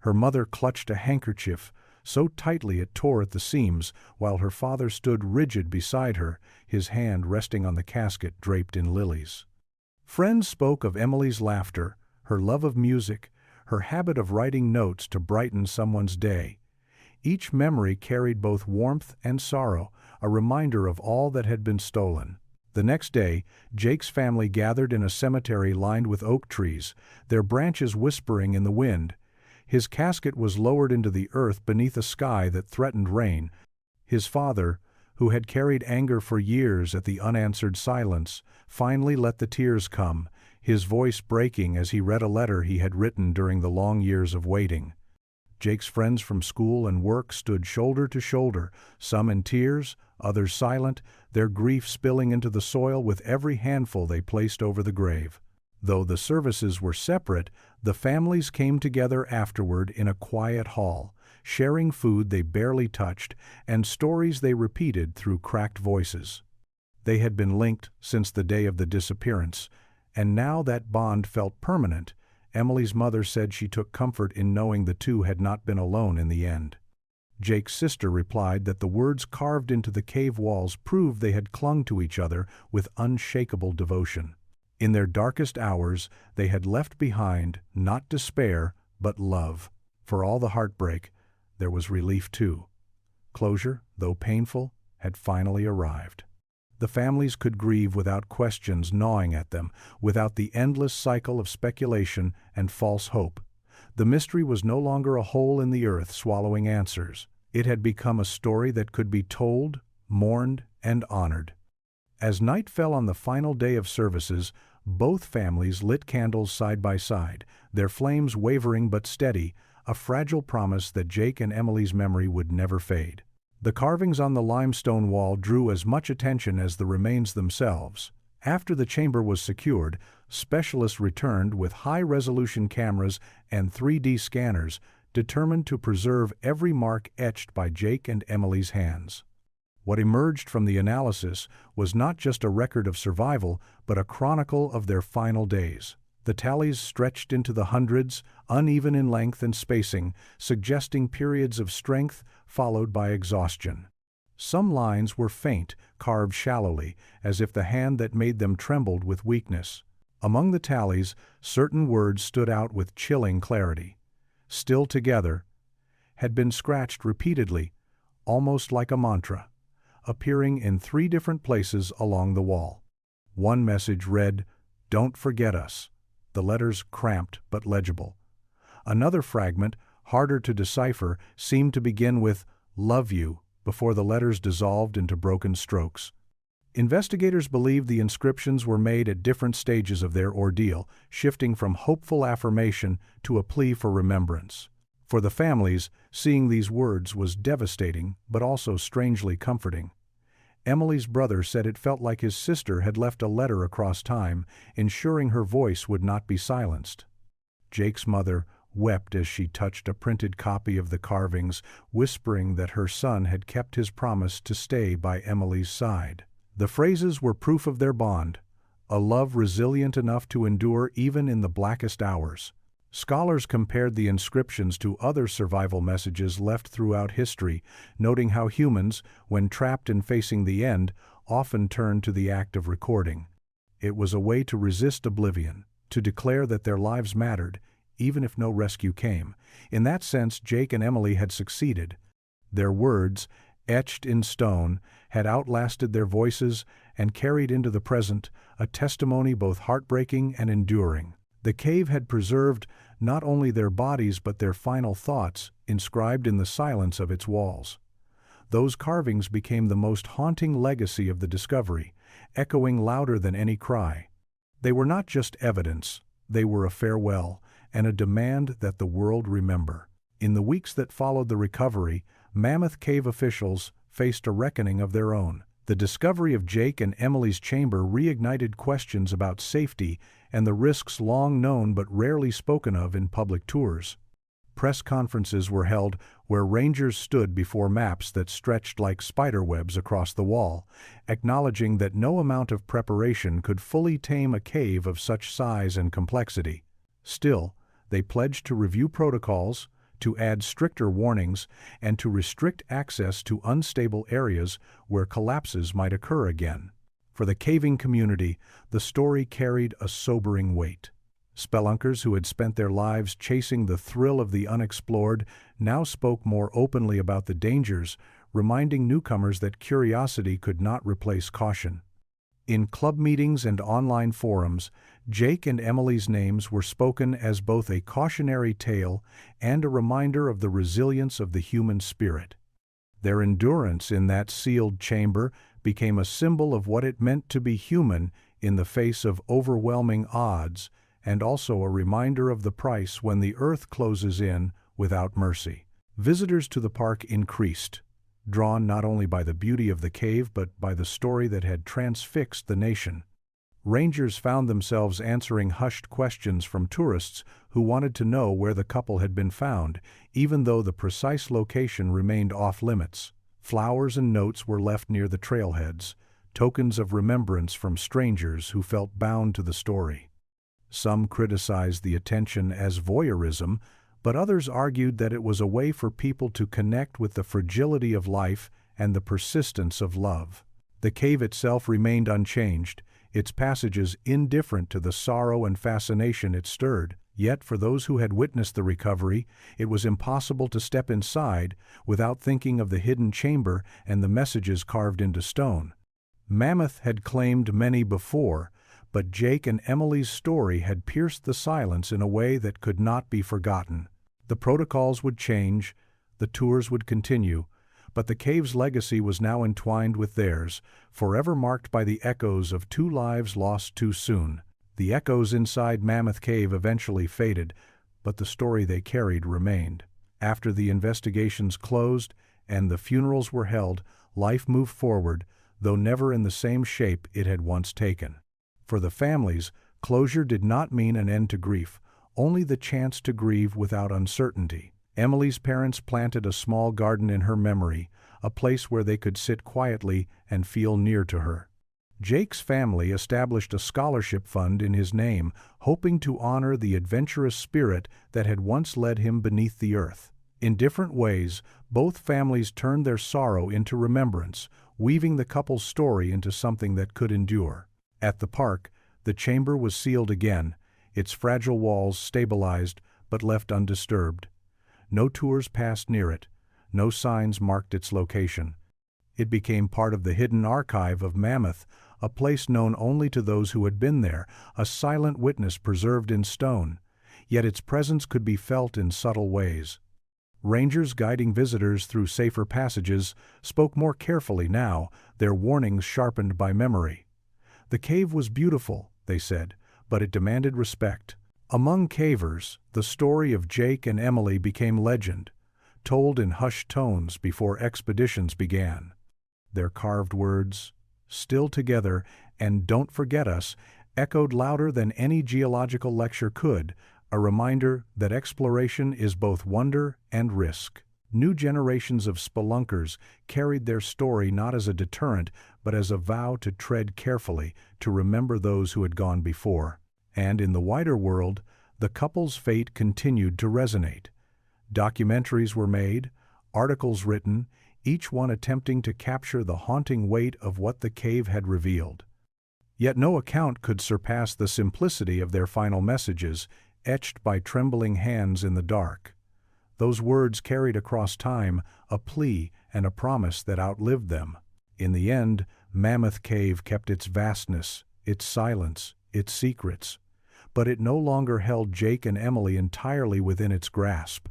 Her mother clutched a handkerchief so tightly it tore at the seams, while her father stood rigid beside her, his hand resting on the casket draped in lilies. Friends spoke of Emily's laughter, her love of music, her habit of writing notes to brighten someone's day. Each memory carried both warmth and sorrow, a reminder of all that had been stolen. The next day, Jake's family gathered in a cemetery lined with oak trees, their branches whispering in the wind. His casket was lowered into the earth beneath a sky that threatened rain. His father, who had carried anger for years at the unanswered silence, finally let the tears come, his voice breaking as he read a letter he had written during the long years of waiting. Jake's friends from school and work stood shoulder to shoulder, some in tears, others silent, their grief spilling into the soil with every handful they placed over the grave. Though the services were separate, the families came together afterward in a quiet hall, sharing food they barely touched and stories they repeated through cracked voices. They had been linked since the day of the disappearance, and now that bond felt permanent. Emily's mother said she took comfort in knowing the two had not been alone in the end. Jake's sister replied that the words carved into the cave walls proved they had clung to each other with unshakable devotion. In their darkest hours, they had left behind not despair, but love. For all the heartbreak, there was relief too. Closure, though painful, had finally arrived. The families could grieve without questions gnawing at them, without the endless cycle of speculation and false hope. The mystery was no longer a hole in the earth swallowing answers. It had become a story that could be told, mourned, and honored. As night fell on the final day of services, both families lit candles side by side, their flames wavering but steady, a fragile promise that Jake and Emily's memory would never fade. The carvings on the limestone wall drew as much attention as the remains themselves. After the chamber was secured, specialists returned with high-resolution cameras and 3D scanners, determined to preserve every mark etched by Jake and Emily's hands. What emerged from the analysis was not just a record of survival, but a chronicle of their final days. The tallies stretched into the hundreds, uneven in length and spacing, suggesting periods of strength followed by exhaustion. Some lines were faint, carved shallowly, as if the hand that made them trembled with weakness. Among the tallies, certain words stood out with chilling clarity. "Still together" had been scratched repeatedly, almost like a mantra, appearing in 3 different places along the wall. One message read, "Don't forget us," the letters cramped but legible. Another fragment, harder to decipher, seemed to begin with "Love you" before the letters dissolved into broken strokes. Investigators believed the inscriptions were made at different stages of their ordeal, shifting from hopeful affirmation to a plea for remembrance. For the families, seeing these words was devastating, but also strangely comforting. Emily's brother said it felt like his sister had left a letter across time, ensuring her voice would not be silenced. Jake's mother wept as she touched a printed copy of the carvings, whispering that her son had kept his promise to stay by Emily's side. The phrases were proof of their bond, a love resilient enough to endure even in the blackest hours. Scholars compared the inscriptions to other survival messages left throughout history, noting how humans, when trapped and facing the end, often turned to the act of recording. It was a way to resist oblivion, to declare that their lives mattered, even if no rescue came. In that sense, Jake and Emily had succeeded. Their words, etched in stone, had outlasted their voices and carried into the present a testimony both heartbreaking and enduring. The cave had preserved not only their bodies but their final thoughts, inscribed in the silence of its walls. Those carvings became the most haunting legacy of the discovery, echoing louder than any cry. They were not just evidence, they were a farewell and a demand that the world remember. In the weeks that followed the recovery, Mammoth Cave officials faced a reckoning of their own. The discovery of Jake and Emily's chamber reignited questions about safety and the risks long known but rarely spoken of in public tours. Press conferences were held where rangers stood before maps that stretched like spiderwebs across the wall, acknowledging that no amount of preparation could fully tame a cave of such size and complexity. Still, they pledged to review protocols, to add stricter warnings, and to restrict access to unstable areas where collapses might occur again. For the caving community, the story carried a sobering weight. Spelunkers who had spent their lives chasing the thrill of the unexplored now spoke more openly about the dangers, reminding newcomers that curiosity could not replace caution. In club meetings and online forums, Jake and Emily's names were spoken as both a cautionary tale and a reminder of the resilience of the human spirit. Their endurance in that sealed chamber became a symbol of what it meant to be human in the face of overwhelming odds, and also a reminder of the price when the earth closes in without mercy. Visitors to the park increased, drawn not only by the beauty of the cave but by the story that had transfixed the nation. Rangers found themselves answering hushed questions from tourists who wanted to know where the couple had been found, even though the precise location remained off-limits. Flowers and notes were left near the trailheads, tokens of remembrance from strangers who felt bound to the story. Some criticized the attention as voyeurism, but others argued that it was a way for people to connect with the fragility of life and the persistence of love. The cave itself remained unchanged, its passages indifferent to the sorrow and fascination it stirred. Yet for those who had witnessed the recovery, it was impossible to step inside without thinking of the hidden chamber and the messages carved into stone. Mammoth had claimed many before, but Jake and Emily's story had pierced the silence in a way that could not be forgotten. The protocols would change, the tours would continue, but the cave's legacy was now entwined with theirs, forever marked by the echoes of two lives lost too soon. The echoes inside Mammoth Cave eventually faded, but the story they carried remained. After the investigations closed and the funerals were held, life moved forward, though never in the same shape it had once taken. For the families, closure did not mean an end to grief, only the chance to grieve without uncertainty. Emily's parents planted a small garden in her memory, a place where they could sit quietly and feel near to her. Jake's family established a scholarship fund in his name, hoping to honor the adventurous spirit that had once led him beneath the earth. In different ways, both families turned their sorrow into remembrance, weaving the couple's story into something that could endure. At the park, the chamber was sealed again, its fragile walls stabilized but left undisturbed. No tours passed near it, no signs marked its location. It became part of the hidden archive of Mammoth, a place known only to those who had been there, a silent witness preserved in stone, yet its presence could be felt in subtle ways. Rangers guiding visitors through safer passages spoke more carefully now, their warnings sharpened by memory. The cave was beautiful, they said, but it demanded respect. Among cavers, the story of Jake and Emily became legend, told in hushed tones before expeditions began. Their carved words, "Still together" and "Don't forget us," echoed louder than any geological lecture could, a reminder that exploration is both wonder and risk. New generations of spelunkers carried their story not as a deterrent, but as a vow to tread carefully, to remember those who had gone before. And in the wider world, the couple's fate continued to resonate. Documentaries were made, articles written, each one attempting to capture the haunting weight of what the cave had revealed. Yet no account could surpass the simplicity of their final messages, etched by trembling hands in the dark. Those words carried across time a plea and a promise that outlived them. In the end, Mammoth Cave kept its vastness, its silence, its secrets. But it no longer held Jake and Emily entirely within its grasp.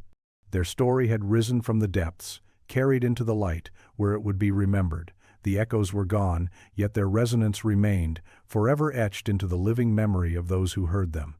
Their story had risen from the depths, carried into the light, where it would be remembered. The echoes were gone, yet their resonance remained, forever etched into the living memory of those who heard them.